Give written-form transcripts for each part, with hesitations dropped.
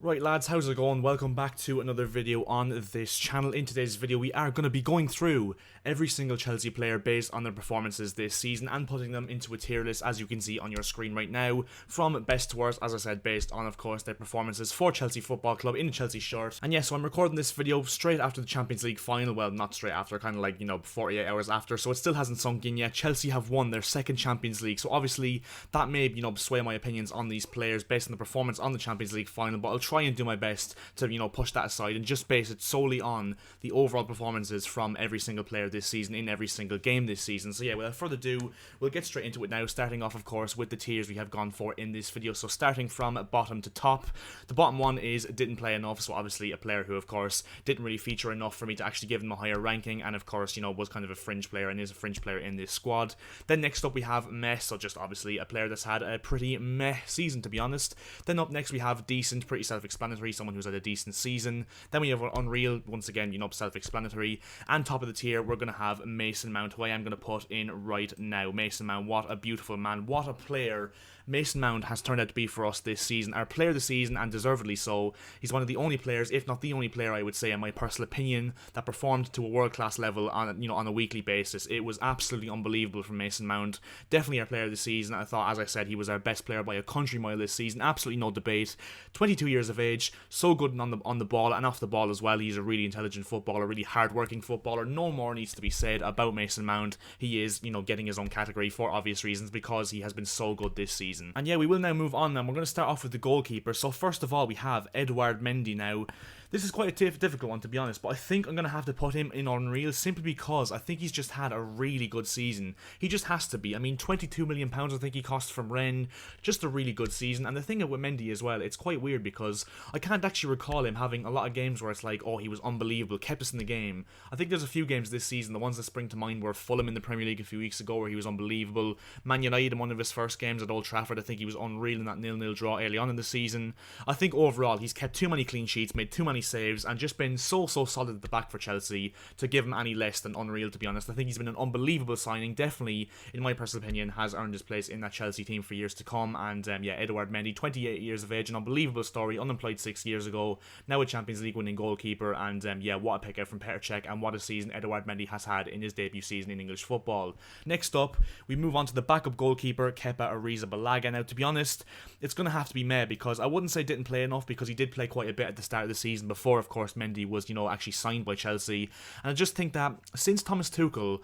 Right lads, how's it going? Welcome back to another video on this channel. In today's video we are going to be going through every single Chelsea player based on their performances this season and putting them into a tier list, as you can see on your screen right now, from best to worst, as I said, based on of course their performances for Chelsea Football Club in a Chelsea shirt. And yeah, so I'm recording this video straight after the Champions League final. Well, not straight after, kind of like, 48 hours after, so it still hasn't sunk in yet. Chelsea have won their second Champions League, so obviously that may, sway my opinions on these players based on the performance on the Champions League final, but I'll try and do my best to, push that aside and just base it solely on the overall performances from every single player this season in every single game this season. So yeah, without further ado, we'll get straight into it now, starting off of course with the tiers we have gone for in this video. So starting from bottom to top, the bottom one is didn't play enough, so obviously a player who of course didn't really feature enough for me to actually give him a higher ranking, and of course, was kind of a fringe player and is a fringe player in this squad. Then next up we have meh, so just obviously a player that's had a pretty meh season, to be honest. Then up next we have decent, pretty self-explanatory, someone who's had a decent season. Then we have unreal, once again, self-explanatory. And top of the tier, we're going to have Mason Mount, who I am going to put in right now. Mason Mount, what a beautiful man, what a player Mason Mount has turned out to be for us this season. Our player of the season, and deservedly so. He's one of the only players, if not the only player, I would say, in my personal opinion, that performed to a world-class level on a weekly basis. It was absolutely unbelievable from Mason Mount. Definitely our player of the season. I thought, as I said, he was our best player by a country mile this season. Absolutely no debate. 22 years of age, so good on the ball and off the ball as well. He's a really intelligent footballer, really hard-working footballer. No more needs to be said about Mason Mount. He is, getting his own category for obvious reasons because he has been so good this season. And yeah, we will now move on, and we're going to start off with the goalkeeper. So first of all, we have Edouard Mendy now. This is quite a difficult one, to be honest, but I think I'm going to have to put him in unreal simply because I think he's just had a really good season. He just has to be. I mean, £22 million I think he cost from Rennes. Just a really good season. And the thing with Mendy as well, it's quite weird because I can't actually recall him having a lot of games where it's like, oh, he was unbelievable, kept us in the game. I think there's a few games this season, the ones that spring to mind were Fulham in the Premier League a few weeks ago where he was unbelievable. Man United in one of his first games at Old Trafford, I think he was unreal in that 0-0 draw early on in the season. I think overall he's kept too many clean sheets, made too many saves, and just been so solid at the back for Chelsea to give him any less than unreal, to be honest. I think he's been an unbelievable signing, definitely, in my personal opinion, has earned his place in that Chelsea team for years to come. And yeah, Edouard Mendy, 28 years of age, an unbelievable story, unemployed 6 years ago, now a Champions League winning goalkeeper, and yeah, what a pick out from Petr Cech, and what a season Edouard Mendy has had in his debut season in English football. Next up, we move on to the backup goalkeeper, Keppa Ariza Balaga. Now, to be honest, it's going to have to be meh, because I wouldn't say didn't play enough, because he did play quite a bit at the start of the season before, of course, Mendy was, actually signed by Chelsea. And I just think that since Thomas Tuchel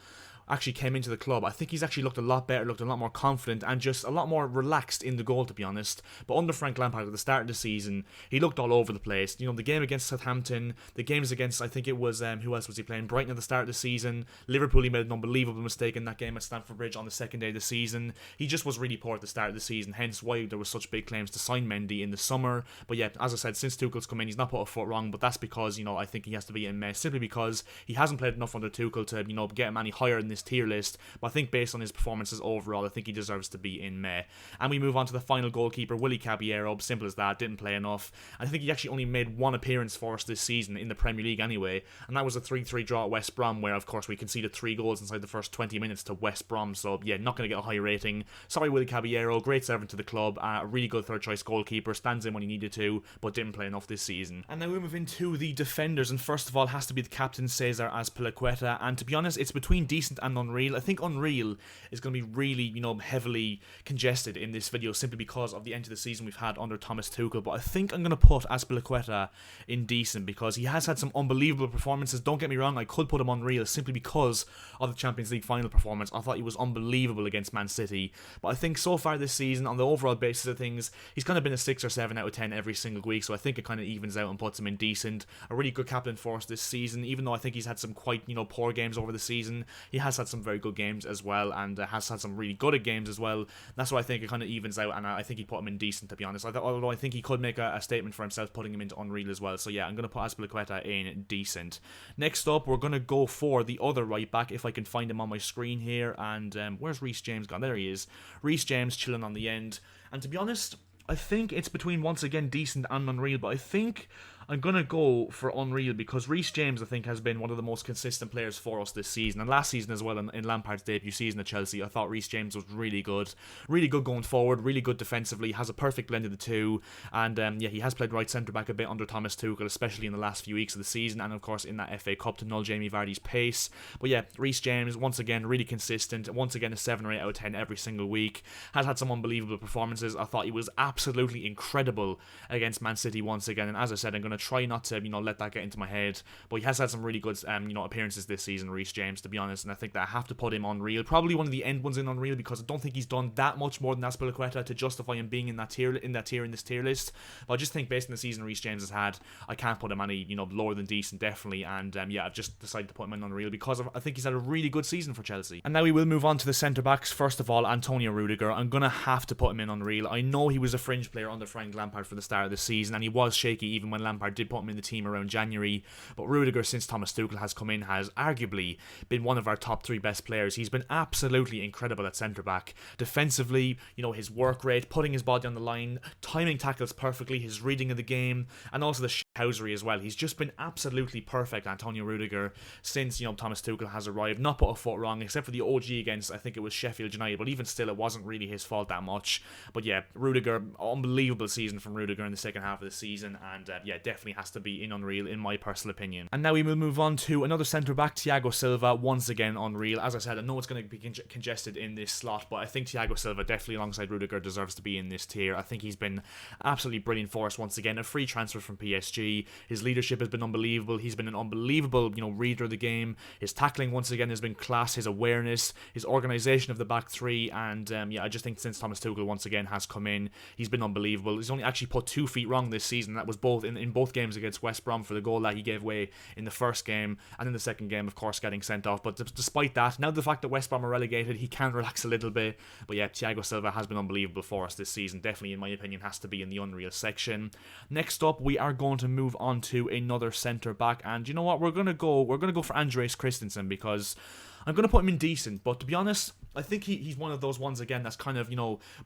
actually came into the club, I think he's actually looked a lot better, looked a lot more confident, and just a lot more relaxed in the goal, to be honest. But under Frank Lampard at the start of the season, he looked all over the place. The game against Southampton, the games against, I think it was, who else was he playing? Brighton at the start of the season. Liverpool, he made an unbelievable mistake in that game at Stamford Bridge on the second day of the season. He just was really poor at the start of the season, hence why there was such big claims to sign Mendy in the summer. But yeah, as I said, since Tuchel's come in, he's not put a foot wrong, but that's because, I think he has to be in meh, simply because he hasn't played enough under Tuchel to, get him any higher in this tier list. But I think based on his performances overall, I think he deserves to be in meh. And we move on to the final goalkeeper, Willie Caballero. Simple as that, didn't play enough. I think he actually only made one appearance for us this season in the Premier League anyway, and that was a 3-3 draw at West Brom, where of course we conceded 3 goals inside the first 20 minutes to West Brom. So yeah, not going to get a high rating. Sorry, Willie Caballero, great servant to the club, a really good third choice goalkeeper, stands in when he needed to, but didn't play enough this season. And now we move into the defenders, and first of all has to be the captain, Cesar Azpilicueta. And to be honest, it's between decent and unreal. I think unreal is going to be really, heavily congested in this video simply because of the end of the season we've had under Thomas Tuchel. But I think I'm going to put Azpilicueta in decent because he has had some unbelievable performances. Don't get me wrong, I could put him unreal simply because of the Champions League final performance. I thought he was unbelievable against Man City. But I think so far this season, on the overall basis of things, he's kind of been a 6 or 7 out of 10 every single week. So I think it kind of evens out and puts him in decent. A really good captain for us this season, even though I think he's had some quite, poor games over the season. He has had some very good games as well, and has had some really good games as well. That's why I think it kind of evens out, and I think he put him in decent, to be honest. Although I think he could make a statement for himself putting him into unreal as well. So yeah, I'm going to put Azpilicueta in decent. Next up, we're going to go for the other right back, if I can find him on my screen here. And where's Rhys James gone? There he is. Rhys James chilling on the end. And to be honest, I think it's between, once again, decent and unreal, but I think I'm going to go for unreal because Rhys James, I think, has been one of the most consistent players for us this season. And last season as well, in Lampard's debut season at Chelsea, I thought Rhys James was really good. Really good going forward, really good defensively, has a perfect blend of the two. And yeah, he has played right centre-back a bit under Thomas Tuchel, especially in the last few weeks of the season. And of course, in that FA Cup to null Jamie Vardy's pace. But yeah, Rhys James, once again, really consistent. Once again, a 7 or 8 out of 10 every single week. Has had some unbelievable performances. I thought he was absolutely incredible against Man City once again. And as I said, I'm going to try not to, let that get into my head. But he has had some really good, appearances this season, Rhys James, to be honest. And I think that I have to put him on Unreal. Probably one of the end ones in Unreal because I don't think he's done that much more than Azpilicueta to justify him being in this tier list. But I just think based on the season Rhys James has had, I can't put him any, lower than decent, definitely. And yeah, I've just decided to put him in Unreal because I think he's had a really good season for Chelsea. And now we will move on to the centre backs. First of all, Antonio Rudiger. I'm gonna have to put him in Unreal. I know he was a fringe player under Frank Lampard for the start of the season, and he was shaky even when Lampard did put him in the team around January. But Rudiger, since Thomas Tuchel has come in, has arguably been one of our top 3 best players. He's been absolutely incredible at centre back. Defensively, his work rate, putting his body on the line, timing tackles perfectly, his reading of the game, and also the shithousery as well. He's just been absolutely perfect, Antonio Rudiger, since Thomas Tuchel has arrived. Not put a foot wrong, except for the OG against, I think it was Sheffield United, but even still, it wasn't really his fault that much. But yeah, Rudiger, unbelievable season from Rudiger in the second half of the season, and yeah, definitely has to be in Unreal in my personal opinion. And now we will move on to another centre back, Thiago Silva, once again Unreal. As I said, I know it's going to be congested in this slot, but I think Thiago Silva definitely alongside Rudiger deserves to be in this tier. I think he's been absolutely brilliant for us once again. A free transfer from PSG. His leadership has been unbelievable. He's been an unbelievable, reader of the game. His tackling once again has been class. His awareness, his organisation of the back three, and yeah, I just think since Thomas Tuchel once again has come in, he's been unbelievable. He's only actually put 2 feet wrong this season. That was both in both games against West Brom for the goal that he gave away in the first game, and in the second game, of course, getting sent off. But despite that, now the fact that West Brom are relegated, he can relax a little bit. But yeah, Thiago Silva has been unbelievable for us this season. Definitely, in my opinion, has to be in the Unreal section. Next up, we are going to move on to another centre back, and you know what? We're gonna go for Andreas Christensen because I'm going to put him in decent, but to be honest, I think he's one of those ones again that's kind of,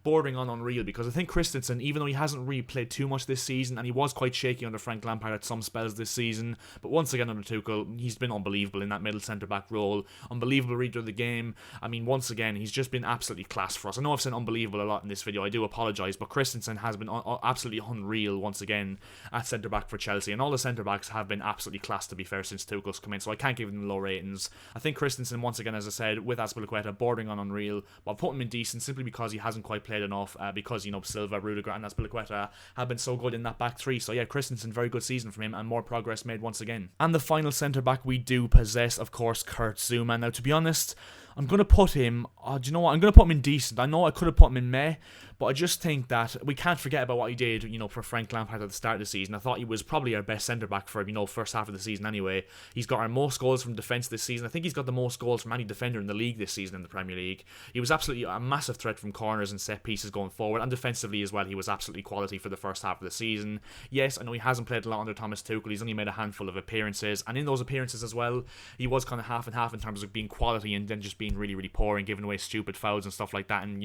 bordering on Unreal, because I think Christensen, even though he hasn't really played too much this season, and he was quite shaky under Frank Lampard at some spells this season, but once again under Tuchel, he's been unbelievable in that middle centre-back role, unbelievable reader of the game. I mean, once again, he's just been absolutely class for us. I know I've said unbelievable a lot in this video, I do apologise, but Christensen has been absolutely unreal once again at centre-back for Chelsea, and all the centre-backs have been absolutely class, to be fair, since Tuchel's come in, so I can't give them low ratings. I think Christensen, once again, as I said, with Azpilicueta, bordering on Unreal, but I'll put him in decent simply because he hasn't quite played enough, because, Silva, Rudiger and Azpilicueta have been so good in that back three. So yeah, Christensen, very good season from him, and more progress made once again. And the final centre-back we do possess, of course, Kurt Zuma. Now, to be honest, I'm going to put him, do you know what, I'm going to put him in decent. I know I could have put him in meh, but I just think that we can't forget about what he did, for Frank Lampard at the start of the season. I thought he was probably our best centre-back for, first half of the season anyway. He's got our most goals from defence this season. I think he's got the most goals from any defender in the league this season in the Premier League. He was absolutely a massive threat from corners and set pieces going forward, and defensively as well, he was absolutely quality for the first half of the season. Yes, I know he hasn't played a lot under Thomas Tuchel. He's only made a handful of appearances, and in those appearances as well, he was kind of half and half in terms of being quality and then just being really, really poor and giving away stupid fouls and stuff like that, and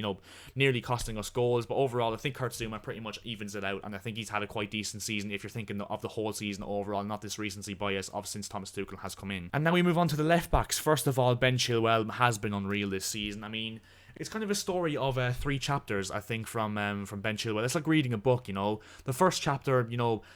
nearly costing us goals. But overall, I think Kurt Zuma pretty much evens it out, and I think he's had a quite decent season if you're thinking of the whole season overall, not this recency bias of since Thomas Tuchel has come in. And now we move on to the left backs. First of all, Ben Chilwell has been unreal this season. I mean, it's kind of a story of 3 chapters, I think, from Ben Chilwell. It's like reading a book, The first chapter,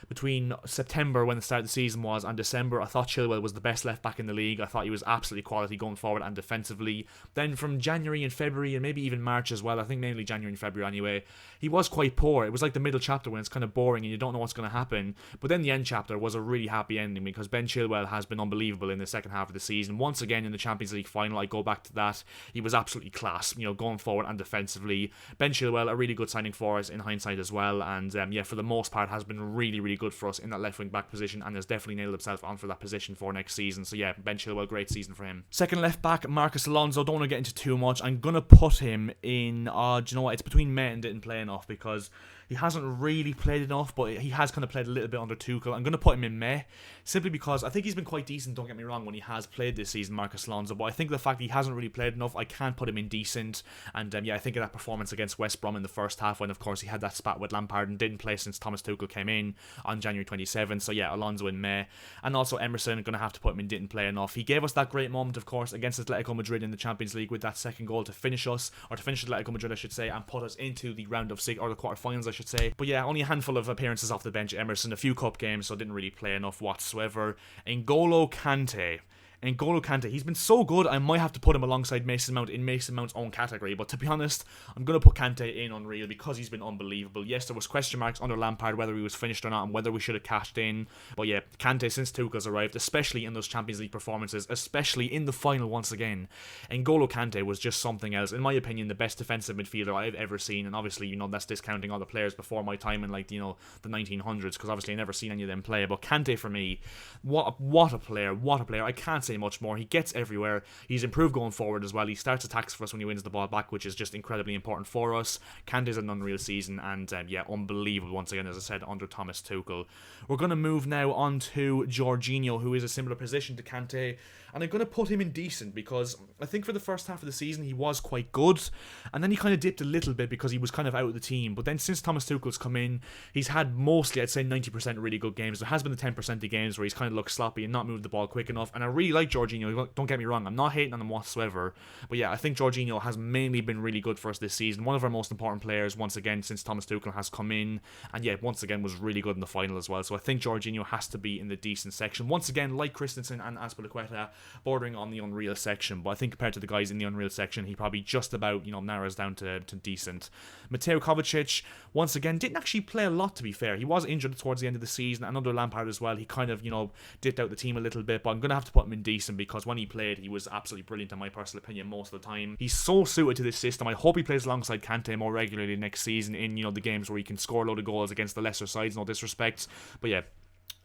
between September, when the start of the season was, and December, I thought Chilwell was the best left-back in the league. I thought he was absolutely quality going forward and defensively. Then from January and February, and maybe even March as well, I think mainly January and February anyway, he was quite poor. It was like the middle chapter when it's kind of boring and you don't know what's going to happen. But then the end chapter was a really happy ending, because Ben Chilwell has been unbelievable in the second half of the season. Once again, in the Champions League final, I go back to that. He was absolutely class, going forward and defensively. Ben Chilwell, a really good signing for us in hindsight as well, and yeah, for the most part has been really, really good for us in that left wing back position, and has definitely nailed himself on for that position for next season. So yeah, Ben Chilwell, great season for him. Second left back, Marcus Alonso. Don't want to get into too much. I'm gonna put him in, do you know what, it's between meh and didn't play enough, because He hasn't really played enough, but he has kind of played a little bit under Tuchel. I'm going to put him in Meh, simply because I think he's been quite decent, don't get me wrong, when he has played this season, Marcus Alonso, but I think the fact that he hasn't really played enough, I can't put him in decent. And yeah, I think of that performance against West Brom in the first half, when of course he had that spat with Lampard and didn't play since Thomas Tuchel came in on January 27th. So yeah, Alonso in Meh. And also Emerson, going to have to put him in didn't play enough. He gave us that great moment, of course, against Atletico Madrid in the Champions League with that second goal to finish us, or to finish Atletico Madrid, I should say, and put us into the round of 6, or the quarterfinals, I should say. But yeah, only a handful of appearances off the bench, Emerson, a few cup games, so didn't really play enough whatsoever. Golo Kante. And Golo Kante, he's been so good, I might have to put him alongside Mason Mount in Mason Mount's own category, but to be honest, I'm going to put Kante in unreal because he's been unbelievable. Yes, there was question marks under Lampard whether he was finished or not and whether we should have cashed in, but yeah, Kante since Tuchel's arrived, especially in those Champions League performances, especially in the final once again, and Golo Kante was just something else. In my opinion, the best defensive midfielder I've ever seen, and obviously, you know, that's discounting all the players before my time in, like, you know, the 1900s, because obviously I never seen any of them play, but Kante for me, what a player, I can't say much more. He gets everywhere. He's improved going forward as well. He starts attacks for us when he wins the ball back, which is just incredibly important for us. Kante's an unreal season, and yeah, unbelievable once again, as I said, under Thomas Tuchel. We're going to move now on to Georginio, who is a similar position to Kante, and I'm going to put him in decent because I think for the first half of the season he was quite good, and then he kind of dipped a little bit because he was kind of out of the team. But then since Thomas Tuchel's come in, he's had mostly, I'd say 90% really good games. There has been the 10% of games where he's kind of looked sloppy and not moved the ball quick enough, and I really like Georginio, don't get me wrong, I'm not hating on him whatsoever, but yeah, I think Georginio has mainly been really good for us this season, one of our most important players once again since Thomas Tuchel has come in, and yeah, once again was really good in the final as well. So I think Georginio has to be in the decent section, once again, like Christensen and Azpilicueta, bordering on the unreal section, but I think compared to the guys in the unreal section, he probably just about, you know, narrows down to decent. Mateo Kovacic, once again, didn't actually play a lot, to be fair. He was injured towards the end of the season, and under Lampard as well, he kind of, you know, dipped out the team a little bit, but I'm going to have to put him in decent because when he played, he was absolutely brilliant in my personal opinion most of the time. He's so suited to this system. I hope he plays alongside Kante more regularly next season in, you know, the games where he can score a load of goals against the lesser sides, no disrespect, but yeah.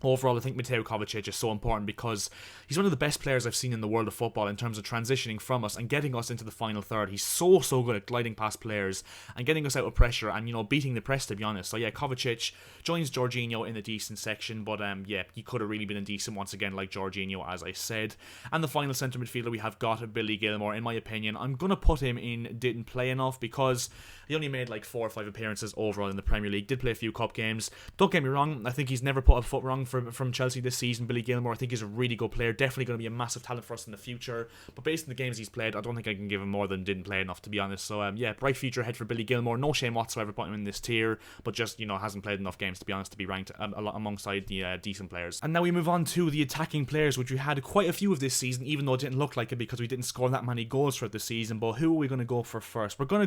Overall, I think Mateo Kovacic is so important because he's one of the best players I've seen in the world of football in terms of transitioning from us and getting us into the final third. He's so good at gliding past players and getting us out of pressure and, you know, beating the press, to be honest. So yeah, Kovacic joins Georginio in the decent section, but yeah, he could have really been indecent once again, like Georginio, as I said. And the final centre midfielder we have got, Billy Gilmore. In my opinion, I'm going to put him in didn't play enough because he only made like 4 or 5 appearances overall in the Premier League. Did play a few cup games. Don't get me wrong, I think he's never put a foot wrong from Chelsea this season. Billy Gilmore, I think he's a really good player, definitely going to be a massive talent for us in the future, but based on the games he's played, I don't think I can give him more than didn't play enough, to be honest. So yeah, bright future ahead for Billy Gilmore. No shame whatsoever putting him in this tier, but just, you know, hasn't played enough games, to be honest, to be ranked alongside the decent players. And now we move on to the attacking players, which we had quite a few of this season, even though it didn't look like it because we didn't score that many goals throughout the season. But who are we going to go for first? We're going to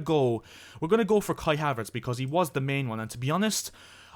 go for Kai Havertz because he was the main one, and to be honest,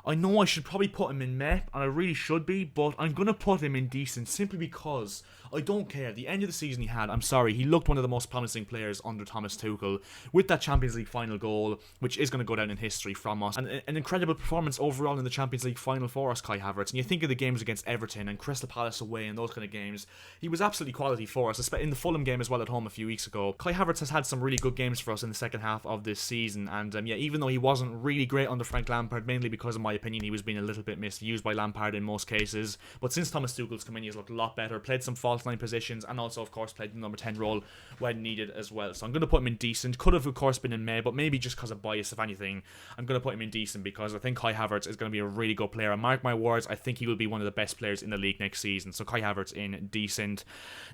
I know I should probably put him in Meh, and I really should be, but I'm going to put him in decent simply because I don't care. The end of the season he had, I'm sorry, he looked one of the most promising players under Thomas Tuchel with that Champions League final goal, which is going to go down in history from us. And an incredible performance overall in the Champions League final for us, Kai Havertz. And you think of the games against Everton and Crystal Palace away and those kind of games, he was absolutely quality for us, especially in the Fulham game as well at home a few weeks ago. Kai Havertz has had some really good games for us in the second half of this season, and yeah, even though he wasn't really great under Frank Lampard, mainly because in my opinion he was being a little bit misused by Lampard in most cases, but since Thomas Tuchel's come in, he's looked a lot better, played some false line positions, and also of course played the number 10 role when needed as well. So I'm going to put him in decent. Could have of course been in May, but maybe just because of bias, if anything, I'm going to put him in decent because I think Kai Havertz is going to be a really good player, and mark my words, I think he will be one of the best players in the league next season. So Kai Havertz in decent.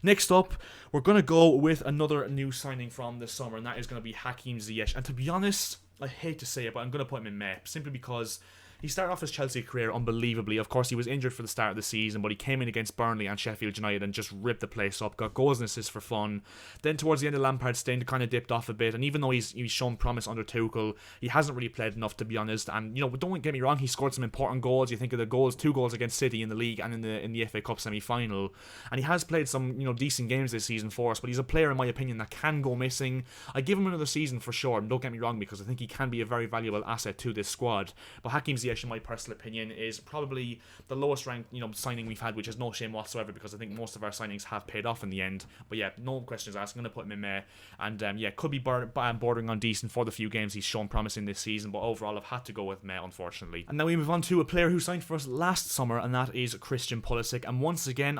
Next up, we're going to go with another new signing from this summer, and that is going to be Hakeem Ziyech. And to be honest, I hate to say it, but I'm going to put him in May simply because he started off his Chelsea career unbelievably. Of course, he was injured for the start of the season, but he came in against Burnley and Sheffield United and just ripped the place up, got goals and assists for fun. Then towards the end of Lampard's stint, kind of dipped off a bit, and even though he's shown promise under Tuchel, he hasn't really played enough, to be honest. And, you know, don't get me wrong, he scored some important goals. You think of the goals, 2 goals against City in the league and in the FA Cup semi-final. And he has played some, you know, decent games this season for us, but he's a player, in my opinion, that can go missing. I give him another season for sure, and don't get me wrong, because I think he can be a very valuable asset to this squad. But Hakeem Ziyech Ziyech, in my personal opinion, is probably the lowest ranked, signing we've had, which is no shame whatsoever because I think most of our signings have paid off in the end. But yeah, no questions asked. I'm going to put him in Meh, and could be bordering on decent for the few games he's shown promising this season, but overall I've had to go with Meh, unfortunately. And now we move on to a player who signed for us last summer, and that is Christian Pulisic. And once again,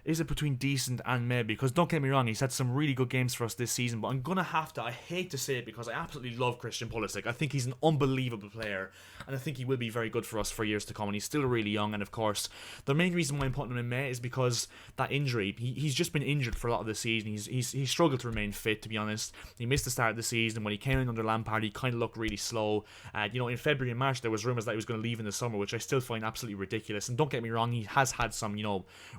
is it between decent and meh? Because don't get me wrong, he's had some really good games for us this season, but I'm gonna have to, I hate to say it because I absolutely love Christian Pulisic. I think he's an unbelievable player, and I think he will be very good for us for years to come, and he's still really young. And of course, the main reason why I'm putting him in meh is because that injury, he's just been injured for a lot of the season. He's struggled to remain fit, to be honest. He missed the start of the season. When he came in under Lampard, he kind of looked really slow. In February and March, there was rumours that he was going to leave in the summer, which I still find absolutely ridiculous. And don't get me wrong, he has had some,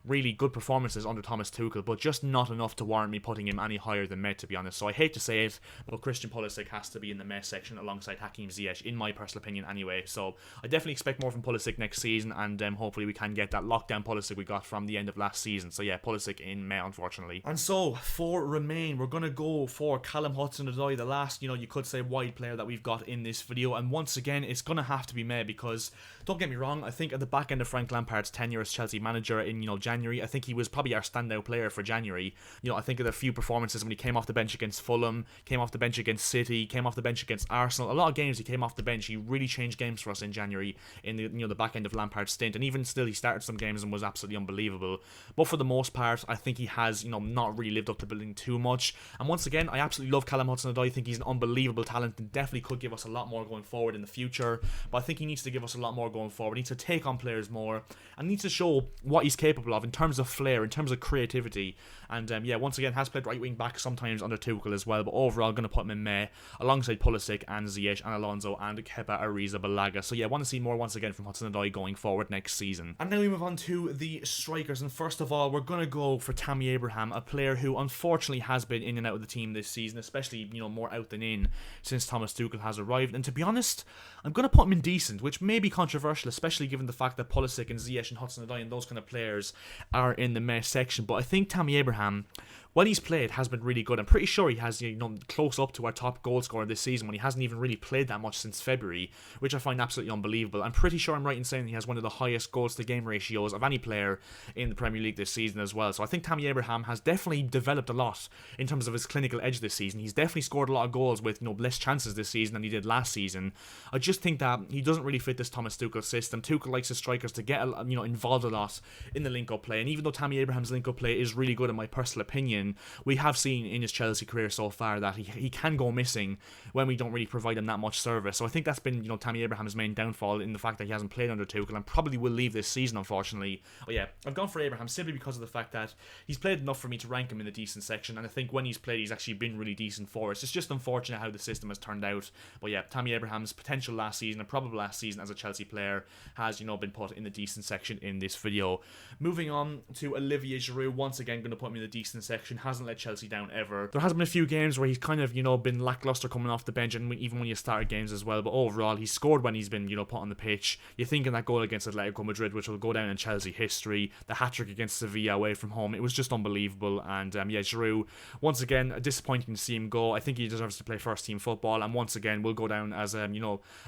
really good performances under Thomas Tuchel, but just not enough to warrant me putting him any higher than meh, to be honest. So I hate to say it, but Christian Pulisic has to be in the meh section alongside Hakeem Ziyech, in my personal opinion anyway. So I definitely expect more from Pulisic next season, and hopefully we can get that lockdown Pulisic we got from the end of last season. So yeah, Pulisic in meh, unfortunately. And so for remain, we're going to go for Callum Hudson-Odoi, the last, you could say wide player that we've got in this video. And once again, it's going to have to be meh because, don't get me wrong, I think at the back end of Frank Lampard's tenure as Chelsea manager in, January, I think he was probably our standout player for January. I think of the few performances when he came off the bench against Fulham, came off the bench against City, came off the bench against Arsenal. A lot of games he came off the bench. He really changed games for us in January in the the back end of Lampard's stint, and even still he started some games and was absolutely unbelievable. But for the most part, I think he has not really lived up to building too much. And once again, I absolutely love Callum Hudson-Odoi. I think he's an unbelievable talent and definitely could give us a lot more going forward in the future. But I think he needs to give us a lot more going forward. He needs to take on players more and needs to show what he's capable of in terms of flair, in terms of creativity. And once again, has played right wing back sometimes under Tuchel as well. But overall, going to put him in meh alongside Pulisic and Ziyech and Alonso and Keppa, Ariza, Balaga. So yeah, want to see more once again from Hudson-Odoi going forward next season. And now we move on to the strikers. And first of all, we're going to go for Tammy Abraham, a player who unfortunately has been in and out of the team this season, especially more out than in since Thomas Tuchel has arrived. And to be honest, I'm going to put him in decent, which may be controversial, especially given the fact that Pulisic and Ziyech and Hudson-Odoi and those kind of players are in the meh section. But I think Tammy Abraham, when he's played, has been really good. I'm pretty sure he has, close up to our top goal scorer this season when he hasn't even really played that much since February, which I find absolutely unbelievable. I'm pretty sure I'm right in saying he has one of the highest goals to game ratios of any player in the Premier League this season as well. So I think Tammy Abraham has definitely developed a lot in terms of his clinical edge this season. He's definitely scored a lot of goals with less chances this season than he did last season. I just think that he doesn't really fit this Thomas Tuchel system. Tuchel likes his strikers to get involved a lot in the link-up play, and even though Tammy Abraham's link-up play is really good in my personal opinion, we have seen in his Chelsea career so far that he can go missing when we don't really provide him that much service. So I think that's been Tammy Abraham's main downfall, in the fact that he hasn't played under Tuchel and probably will leave this season, unfortunately. But yeah, I've gone for Abraham simply because of the fact that he's played enough for me to rank him in the decent section, and I think when he's played he's actually been really decent for us. It's just unfortunate how the system has turned out. But yeah, Tammy Abraham's potential last season and probably last season as a Chelsea player has been put in the decent section in this video. Moving on to Olivier Giroud, once again going to put him in the decent section. Hasn't let Chelsea down ever. There has been a few games where he's kind of been lackluster coming off the bench, and even when you started games as well, but overall he's scored when he's been put on the pitch. You're thinking that goal against Atletico Madrid, which will go down in Chelsea history, the hat-trick against Sevilla away from home, it was just unbelievable. And Giroud, once again, disappointing to see him go. I think he deserves to play first team football, and once again will go down as a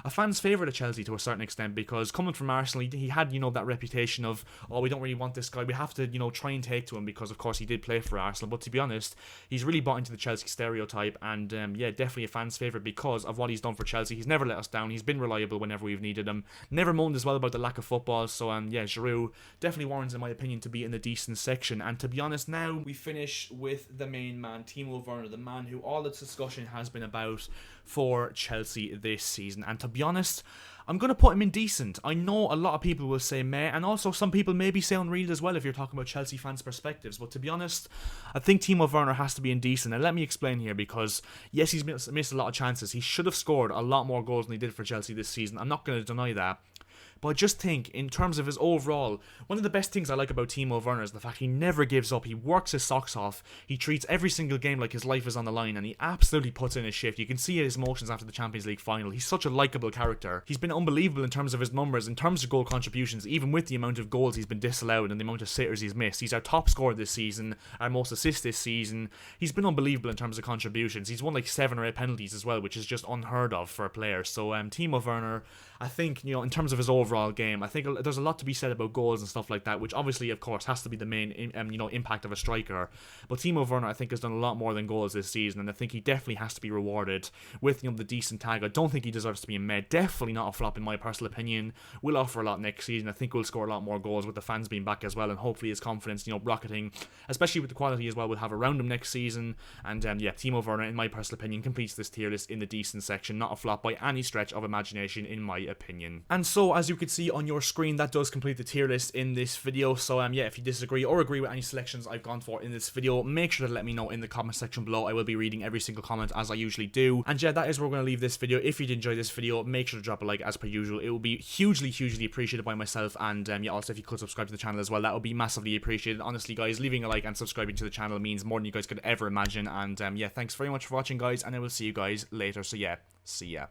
fan's favourite at Chelsea to a certain extent, because coming from Arsenal he had that reputation of, oh, we don't really want this guy, we have to try and take to him, because of course he did play for Arsenal. But to be honest, he's really bought into the Chelsea stereotype, and definitely a fan's favourite because of what he's done for Chelsea. He's never let us down. He's been reliable whenever we've needed him. Never moaned as well about the lack of football. So Giroud definitely warrants, in my opinion, to be in the decent section. And to be honest, now we finish with the main man, Timo Werner, the man who all this discussion has been about for Chelsea this season. And to be honest, I'm going to put him in decent. I know a lot of people will say meh, and also some people maybe say unreal as well if you're talking about Chelsea fans' perspectives. But to be honest, I think Timo Werner has to be in decent. And let me explain here, because yes, he's missed a lot of chances. He should have scored a lot more goals than he did for Chelsea this season. I'm not going to deny that. But I just think, in terms of his overall, one of the best things I like about Timo Werner is the fact he never gives up. He works his socks off. He treats every single game like his life is on the line, and he absolutely puts in his shift. You can see his emotions after the Champions League final. He's such a likeable character. He's been unbelievable in terms of his numbers, in terms of goal contributions, even with the amount of goals he's been disallowed and the amount of sitters he's missed. He's our top scorer this season, our most assists this season. He's been unbelievable in terms of contributions. He's won like 7 or 8 penalties as well, which is just unheard of for a player. So Timo Werner I think, you know, in terms of his overall game, I think there's a lot to be said about goals and stuff like that, which obviously, of course, has to be the main, you know, impact of a striker. But Timo Werner, I think, has done a lot more than goals this season, and I think he definitely has to be rewarded with, you know, the decent tag. I don't think he deserves to be a med. Definitely not a flop in my personal opinion. Will offer a lot next season. I think we'll score a lot more goals with the fans being back as well, and hopefully his confidence, you know, rocketing, especially with the quality as well we'll have around him next season. And yeah, Timo Werner, in my personal opinion, completes this tier list in the decent section. Not a flop by any stretch of imagination, in my opinion. And so, as you can see on your screen, that does complete the tier list in this video. So yeah, if you disagree or agree with any selections I've gone for in this video, make sure to let me know in the comment section below. I will be reading every single comment as I usually do. And yeah, that is where we're going to leave this video. If you did enjoy this video, make sure to drop a like as per usual. It will be hugely appreciated by myself. And yeah, also if you could subscribe to the channel as well, that would be massively appreciated. Honestly, guys, leaving a like and subscribing to the channel means more than you guys could ever imagine. And yeah, thanks very much for watching, guys, and I will see you guys later. So yeah, see ya.